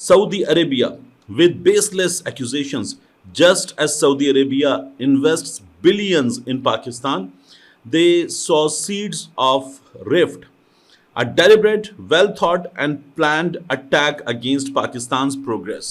Saudi Arabia with baseless accusations. Just as Saudi Arabia invests billions in Pakistan, they saw seeds of rift, a deliberate, well-thought and planned attack against Pakistan's progress.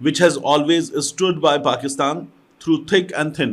which has always stood by Pakistan through thick and thin.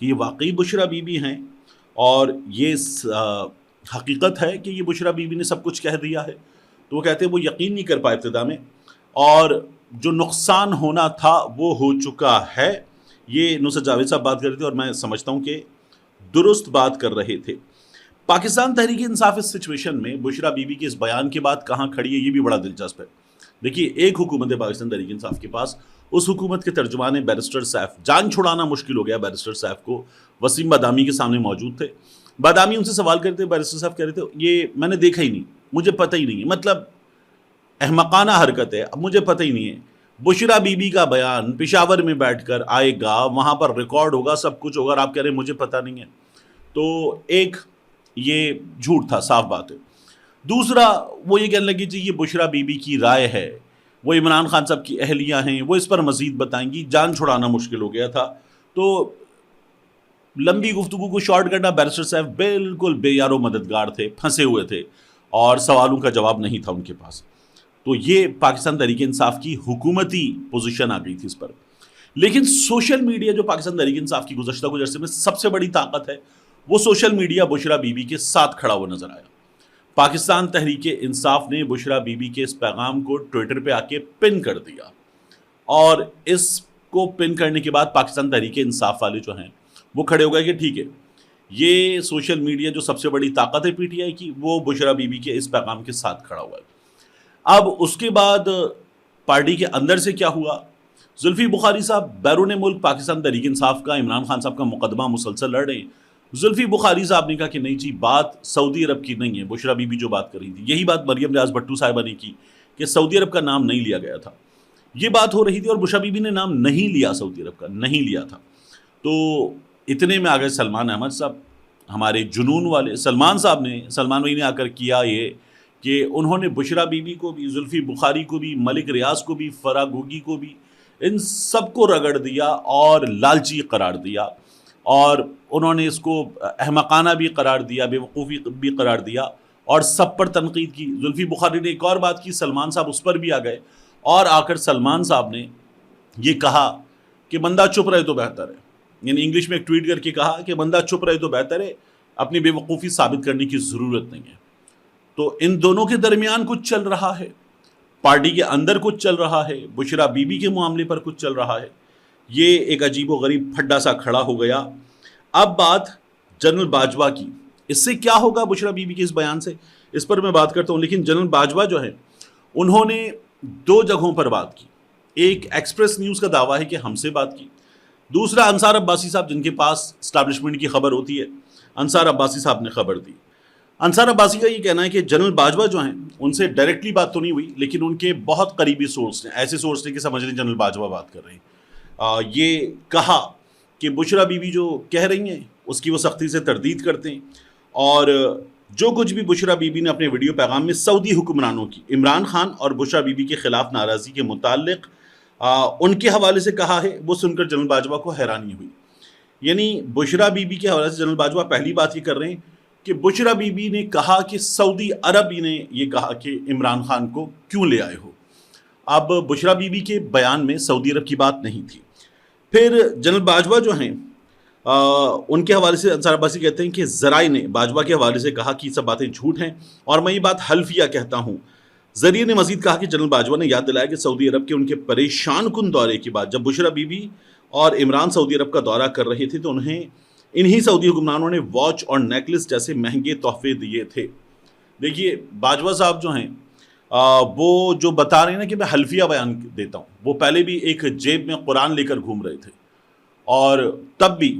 کہ یہ واقعی بشرا be be ہیں اور یہ حقیقت ہے کہ یہ بشرا بی بی نے سب کچھ کہہ دیا ہے. تو وہ کہتے ہیں وہ یقین نہیں کر پائے ابتدا میں، اور جو نقصان ہونا تھا وہ ہو چکا ہے. یہ نصرت جاوید صاحب بات کر رہے تھے اور میں سمجھتا ہوں کہ درست بات کر رہے تھے. پاکستان تحریک انصاف اس سچویشن میں بشرا بی بی کے اس بیان کے بعد کہاں کھڑی ہے، یہ بھی بڑا دلچسپ ہے. دیکھیے، ایک حکومت ہے پاکستان تحریک انصاف کے پاس، اس حکومت کے ترجمان بیرسٹر سیف، جان چھڑانا مشکل ہو گیا بیرسٹر سیف کو. وسیم بادامی کے سامنے موجود تھے، بادامی ان سے سوال کرتے، بیرسٹر صاحب کہہ رہے تھے یہ میں نے دیکھا ہی نہیں، مجھے پتہ ہی نہیں ہے. مطلب احمقانہ حرکت ہے، اب مجھے پتہ ہی نہیں ہے. بشرا بی بی کا بیان پشاور میں بیٹھ کر آئے گا، وہاں پر ریکارڈ ہوگا، سب کچھ ہوگا، اور آپ کہہ رہے ہیں مجھے پتہ نہیں ہے. تو ایک یہ جھوٹ تھا، صاف بات ہے. دوسرا وہ یہ کہنے لگی جی یہ بشرا بی بی کی رائے ہے، وہ عمران خان صاحب کی اہلیہ ہیں، وہ اس پر مزید بتائیں گی، جان چھڑانا مشکل ہو گیا تھا. تو لمبی گفتگو کو شارٹ کرنا، بیرسٹر صاحب بالکل بے یار و مددگار تھے، پھنسے ہوئے تھے اور سوالوں کا جواب نہیں تھا ان کے پاس. تو یہ پاکستان تحریک انصاف کی حکومتی پوزیشن آ گئی تھی اس پر. لیکن سوشل میڈیا جو پاکستان تحریک انصاف کی گزشتہ کچھ عرصے میں سب سے بڑی طاقت ہے، وہ social media Bushra be be کے ساتھ کھڑا ہوا نظر آیا. پاکستان تحریک انصاف نے بشرا بی بی کے اس پیغام کو ٹویٹر پہ آ کے پن کر دیا، اور اس کو پن کرنے کے بعد پاکستان تحریک انصاف والے جو ہیں وہ کھڑے ہو گئے کہ ٹھیک ہے، یہ سوشل میڈیا جو سب سے بڑی طاقت ہے پی ٹی آئی کی، وہ بشرا بی بی کے اس پیغام کے ساتھ کھڑا ہوا ہے. اب اس کے بعد پارٹی کے اندر سے کیا ہوا؟ زلفی بخاری صاحب بیرون ملک پاکستان تحریک انصاف کا، عمران خان صاحب کا مقدمہ مسلسل لڑ رہے ہیں. زلفی بخاری صاحب نے کہا کہ نہیں جی، بات سعودی عرب کی نہیں ہے، بشرا بی بی جو بات کر رہی تھی، یہی بات مریم ریاض بھٹو صاحبہ نے کی کہ سعودی عرب کا نام نہیں لیا گیا تھا. یہ بات ہو رہی تھی اور بشرا بی بی نے نام نہیں لیا، سعودی عرب کا نہیں لیا تھا. تو اتنے میں آ گئے سلمان احمد صاحب، ہمارے جنون والے. سلمان بھائی نے آ کر کیا یہ کہ انہوں نے بشرا بی بی کو بھی، زلفی بخاری کو بھی، ملک ریاض کو بھی، فرا گوگی کو بھی، ان سب کو رگڑ دیا اور لالچی قرار دیا، اور انہوں نے اس کو احمقانہ بھی قرار دیا، بے وقوفی بھی قرار دیا، اور سب پر تنقید کی. زلفی بخاری نے ایک اور بات کی، سلمان صاحب اس پر بھی آ گئے، اور آ کر سلمان صاحب نے یہ کہا کہ بندہ چپ رہے تو بہتر ہے. یعنی انگلش میں ایک ٹویٹ کر کے کہا کہ بندہ چپ رہے تو بہتر ہے، اپنی بے وقوفی ثابت کرنے کی ضرورت نہیں ہے. تو ان دونوں کے درمیان کچھ چل رہا ہے، پارٹی کے اندر کچھ چل رہا ہے، بشرا بی بی کے معاملے پر کچھ چل رہا ہے. یہ ایک عجیب و غریب پھڈا سا کھڑا ہو گیا. اب بات جنرل باجوہ کی، اس سے کیا ہوگا بشرا بی بی کے اس بیان سے، اس پر میں بات کرتا ہوں. لیکن جنرل باجوہ جو ہے، انہوں نے دو جگہوں پر بات کی. ایک ایکسپریس نیوز کا دعویٰ ہے کہ ہم سے بات کی، دوسرا انصار عباسی صاحب جن کے پاس اسٹیبلشمنٹ کی خبر ہوتی ہے، انصار عباسی صاحب نے خبر دی. انصار عباسی کا یہ کہنا ہے کہ جنرل باجوہ جو ہیں ان سے ڈائریکٹلی بات تو نہیں ہوئی، لیکن ان کے بہت قریبی سورس نے، ایسے سورس نے کہ سمجھ لیں جنرل باجوہ بات کر رہے ہیں، یہ کہا کہ بشرا بی بی جو کہہ رہی ہیں اس کی وہ سختی سے تردید کرتے ہیں، اور جو کچھ بھی بشرا بی بی نے اپنے ویڈیو پیغام میں سعودی حکمرانوں کی، عمران خان اور بشرا بی بی کے خلاف ناراضی کے متعلق ان کے حوالے سے کہا ہے، وہ سن کر جنرل باجوہ کو حیرانی ہوئی. یعنی بشرا بی بی کے حوالے سے جنرل باجوہ پہلی بات یہ کر رہے ہیں کہ بشرا بی بی نے کہا کہ سعودی عرب نے یہ کہا کہ عمران خان کو کیوں لے آئے ہو. اب بشرا بی بی کے بیان میں سعودی عرب کی بات نہیں تھی. پھر جنرل باجوہ جو ہیں ان کے حوالے سے انصار عباسی کہتے ہیں کہ ذرائع نے باجوہ کے حوالے سے کہا کہ یہ سب باتیں جھوٹ ہیں اور میں یہ بات حلفیہ کہتا ہوں. ذریعے نے مزید کہا کہ جنرل باجوہ نے یاد دلایا کہ سعودی عرب کے ان کے پریشان کن دورے کے بعد جب بشرا بی بی اور عمران سعودی عرب کا دورہ کر رہے تھے تو انہیں انہی سعودی حکمرانوں نے واچ اور نیکلس جیسے مہنگے تحفے دیے تھے. دیکھیے باجوہ صاحب جو ہیں وہ جو بتا رہے ہیں نا کہ میں حلفیہ بیان دیتا ہوں، وہ پہلے بھی ایک جیب میں قرآن لے کر گھوم رہے تھے، اور تب بھی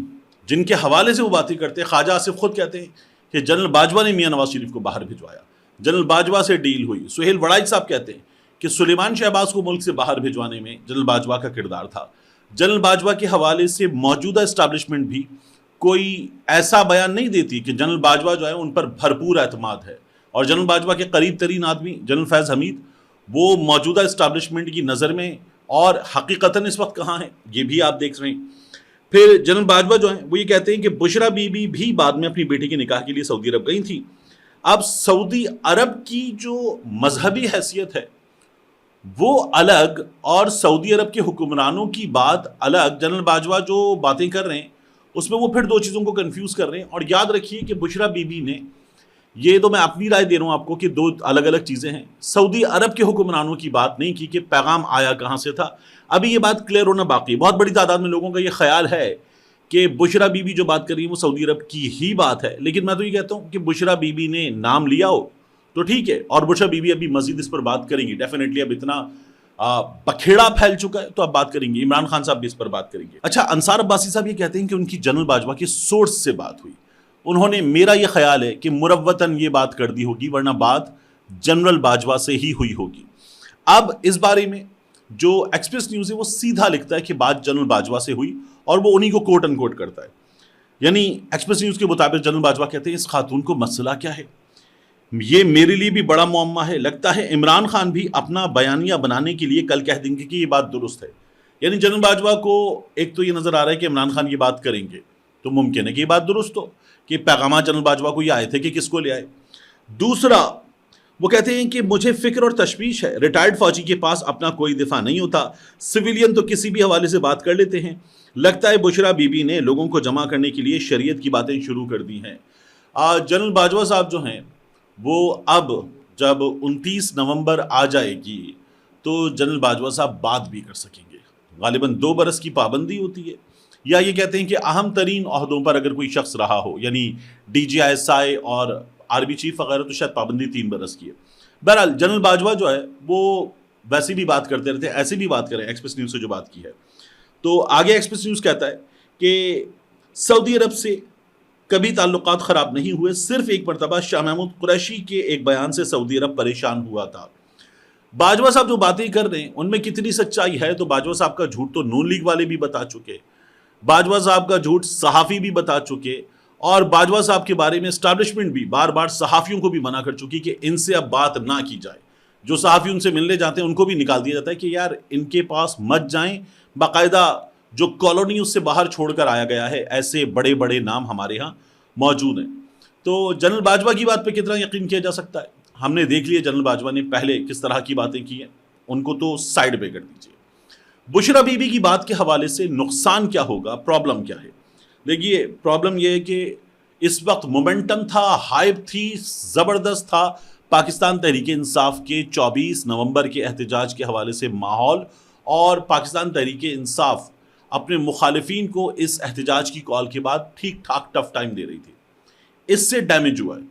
جن کے حوالے سے وہ باتیں کرتے ہیں، خواجہ آصف خود کہتے ہیں کہ جنرل باجوہ نے میاں نواز شریف کو باہر بھجوایا، جنرل باجوہ سے ڈیل ہوئی. سہیل وڑائچ صاحب کہتے ہیں کہ سلیمان شہباز کو ملک سے باہر بھجوانے میں جنرل باجوہ کا کردار تھا. جنرل باجوہ کے حوالے سے موجودہ اسٹیبلشمنٹ بھی کوئی ایسا بیان نہیں دیتی کہ جنرل باجوہ جو ہے ان پر بھرپور اعتماد ہے، اور جنرل باجوہ کے قریب ترین آدمی جنرل فیض حمید وہ موجودہ اسٹیبلشمنٹ کی نظر میں اور حقیقتاً اس وقت کہاں ہیں یہ بھی آپ دیکھ رہے ہیں. پھر جنرل باجوہ جو ہیں وہ یہ کہتے ہیں کہ بشرا بی بی بھی بعد میں اپنی بیٹی کے نکاح کے لیے سعودی عرب گئی تھی. اب سعودی عرب کی جو مذہبی حیثیت ہے وہ الگ، اور سعودی عرب کے حکمرانوں کی بات الگ. جنرل باجوہ جو باتیں کر رہے ہیں اس میں وہ پھر دو چیزوں کو کنفیوز کر رہے ہیں. اور یاد رکھیے کہ بشرا بی بی نے، یہ تو میں اپنی رائے دے رہا ہوں آپ کو کہ دو الگ الگ چیزیں ہیں، سعودی عرب کے حکمرانوں کی بات نہیں کی کہ پیغام آیا کہاں سے تھا. ابھی یہ بات کلیئر ہونا باقی ہے. بہت بڑی تعداد میں لوگوں کا یہ خیال ہے کہ بشرا بی بی جو بات کر رہی ہے وہ سعودی عرب کی ہی بات ہے، لیکن میں تو یہ کہتا ہوں کہ بشرا بی بی نے نام لیا ہو تو ٹھیک ہے، اور بشرا بی بی ابھی مزید اس پر بات کریں گی ڈیفینیٹلی. اب اتنا بکھیڑا پھیل چکا ہے تو اب بات کریں گے. عمران خان صاحب بھی اس پر بات کریں گے. اچھا، انصار عباسی صاحب یہ کہتے ہیں کہ ان کی جنرل باجوہ کے سورس سے بات ہوئی. انہوں نے، میرا یہ خیال ہے کہ مروتاً یہ بات کر دی ہوگی، ورنہ بات جنرل باجوہ سے ہی ہوئی ہوگی. اب اس بارے میں جو ایکسپریس نیوز ہے وہ سیدھا لکھتا ہے کہ بات جنرل باجوہ سے ہوئی، اور وہ انہی کو کوٹ ان کوٹ کرتا ہے. یعنی ایکسپریس نیوز کے مطابق جنرل باجوہ کہتے ہیں اس خاتون کو مسئلہ کیا ہے، یہ میرے لیے بھی بڑا معمہ ہے، لگتا ہے عمران خان بھی اپنا بیانیہ بنانے کے لیے کل کہہ دیں گے کہ یہ بات درست ہے. یعنی جنرل باجوہ کو ایک تو یہ نظر آ رہا ہے کہ عمران خان یہ بات کریں گے تو ممکن ہے کہ یہ بات درست ہو، کہ پیغامات جنرل باجوہ کو یہ آئے تھے کہ کس کو لے آئے. دوسرا، وہ کہتے ہیں کہ مجھے فکر اور تشویش ہے، ریٹائرڈ فوجی کے پاس اپنا کوئی دفاع نہیں ہوتا، سویلین تو کسی بھی حوالے سے بات کر لیتے ہیں. لگتا ہے بشرا بی بی نے لوگوں کو جمع کرنے کے لیے شریعت کی باتیں شروع کر دی ہیں. جنرل باجوہ صاحب جو ہیں وہ اب جب 29 نومبر آ جائے گی تو جنرل باجوہ صاحب بات بھی کر سکیں گے. غالباً 2 برس کی پابندی ہوتی ہے، یا یہ کہتے ہیں کہ اہم ترین عہدوں پر اگر کوئی شخص رہا ہو، یعنی D G I S I اور آرمی چیف وغیرہ، تو شاید پابندی 3 برس کی ہے. بہرحال جنرل باجوہ جو ہے وہ ویسے بھی بات کرتے رہتے ہیں، ایسے بھی بات کریں ایکسپریس نیوز سے جو بات کی ہے. تو آگے ایکسپریس نیوز کہتا ہے کہ سعودی عرب سے کبھی تعلقات خراب نہیں ہوئے، صرف ایک مرتبہ شاہ محمود قریشی کے ایک بیان سے سعودی عرب پریشان ہوا تھا. باجوہ صاحب جو باتیں کر رہے ہیں ان میں کتنی سچائی ہے، تو باجوہ صاحب کا جھوٹ تو نون لیگ والے بھی بتا چکے، باجوہ صاحب کا جھوٹ صحافی بھی بتا چکے، اور باجوہ صاحب کے بارے میں اسٹیبلشمنٹ بھی بار بار صحافیوں کو بھی منع کر چکی کہ ان سے اب بات نہ کی جائے. جو صحافی ان سے ملنے جاتے ہیں ان کو بھی نکال دیا جاتا ہے کہ یار ان کے پاس مت جائیں. باقاعدہ جو کالونی اس سے باہر چھوڑ کر آیا گیا ہے، ایسے بڑے بڑے نام ہمارے ہاں موجود ہیں. تو جنرل باجوہ کی بات پہ کتنا یقین کیا جا سکتا ہے؟ ہم نے دیکھ لیا جنرل باجوہ نے پہلے کس طرح کی باتیں کی ہیں، ان کو تو سائڈ پہ کر دیجیے. بشرا بی بی کی بات کے حوالے سے نقصان کیا ہوگا، پرابلم کیا ہے؟ دیکھیے، پرابلم یہ ہے کہ اس وقت مومنٹم تھا، ہائپ تھی، زبردست تھا پاکستان تحریک انصاف کے 24 نومبر کے احتجاج کے حوالے سے ماحول، اور پاکستان تحریک انصاف اپنے مخالفین کو اس احتجاج کی کال کے بعد ٹھیک ٹھاک ٹف ٹائم دے رہی تھی. اس سے ڈیمیج ہوا ہے،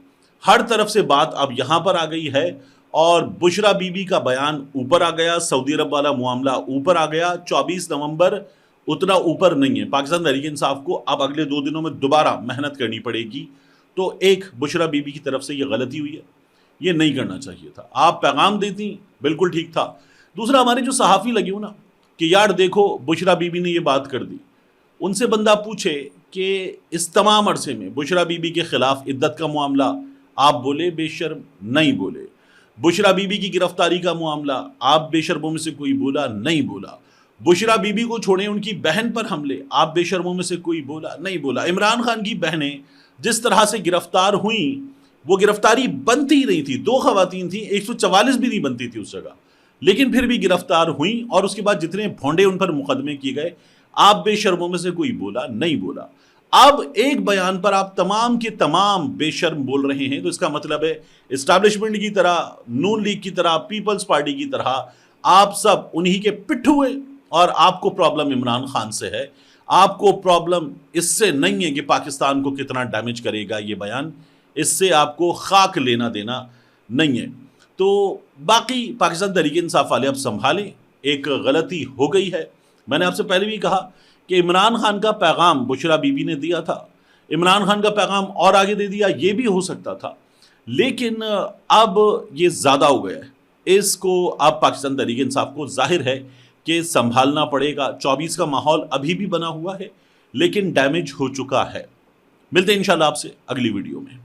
ہر طرف سے بات اب یہاں پر آ گئی ہے، اور بشرا بی بی کا بیان اوپر آ گیا، سعودی عرب والا معاملہ اوپر آ گیا. 24 نومبر اتنا اوپر نہیں ہے. پاکستان تحریک انصاف کو اب اگلے 2 دنوں میں دوبارہ محنت کرنی پڑے گی. تو ایک بشرا بی بی کی طرف سے یہ غلطی ہوئی ہے، یہ نہیں کرنا چاہیے تھا. آپ پیغام دیتی بالکل ٹھیک تھا. دوسرا، ہمارے جو صحافی لگے ہو نا کہ یار دیکھو بشرا بی بی نے یہ بات کر دی، ان سے بندہ پوچھے کہ اس تمام عرصے میں بشرا بی بی کے خلاف عدت کا معاملہ آپ بولے بے شرم نہیں بولے، بشرا بی بی کی گرفتاری کا معاملہ آپ بے شرموں میں سے کوئی بولا نہیں بولا، بشرا بی بی کو چھوڑیں ان کی بہن پر حملے آپ بے شرموں میں سے کوئی بولا نہیں بولا. عمران خان کی بہنیں جس طرح سے گرفتار ہوئیں وہ گرفتاری بنتی ہی نہیں تھی. 2 خواتین تھیں، 144 بھی نہیں بنتی تھی اس جگہ، لیکن پھر بھی گرفتار ہوئیں، اور اس کے بعد جتنے بھونڈے ان پر مقدمے کیے گئے آپ بے شرموں میں سے کوئی بولا نہیں بولا. اب ایک بیان پر آپ تمام کے تمام بے شرم بول رہے ہیں، تو اس کا مطلب ہے اسٹیبلشمنٹ کی طرح، نون لیگ کی طرح، پیپلز پارٹی کی طرح آپ سب انہی کے پٹھ ہوئے، اور آپ کو پرابلم عمران خان سے ہے. آپ کو پرابلم اس سے نہیں ہے کہ پاکستان کو کتنا ڈیمیج کرے گا یہ بیان، اس سے آپ کو خاک لینا دینا نہیں ہے. تو باقی پاکستان تحریک انصاف والے اب سنبھالیں، ایک غلطی ہو گئی ہے. میں نے آپ سے پہلے بھی کہا کہ عمران خان کا پیغام بشرا بی بی نے دیا تھا، عمران خان کا پیغام اور آگے دے دیا، یہ بھی ہو سکتا تھا، لیکن اب یہ زیادہ ہو گیا ہے. اس کو اب پاکستان تحریک انصاف کو ظاہر ہے کہ سنبھالنا پڑے گا. 24 کا ماحول ابھی بھی بنا ہوا ہے لیکن ڈیمیج ہو چکا ہے. ملتے ہیں انشاءاللہ آپ سے اگلی ویڈیو میں.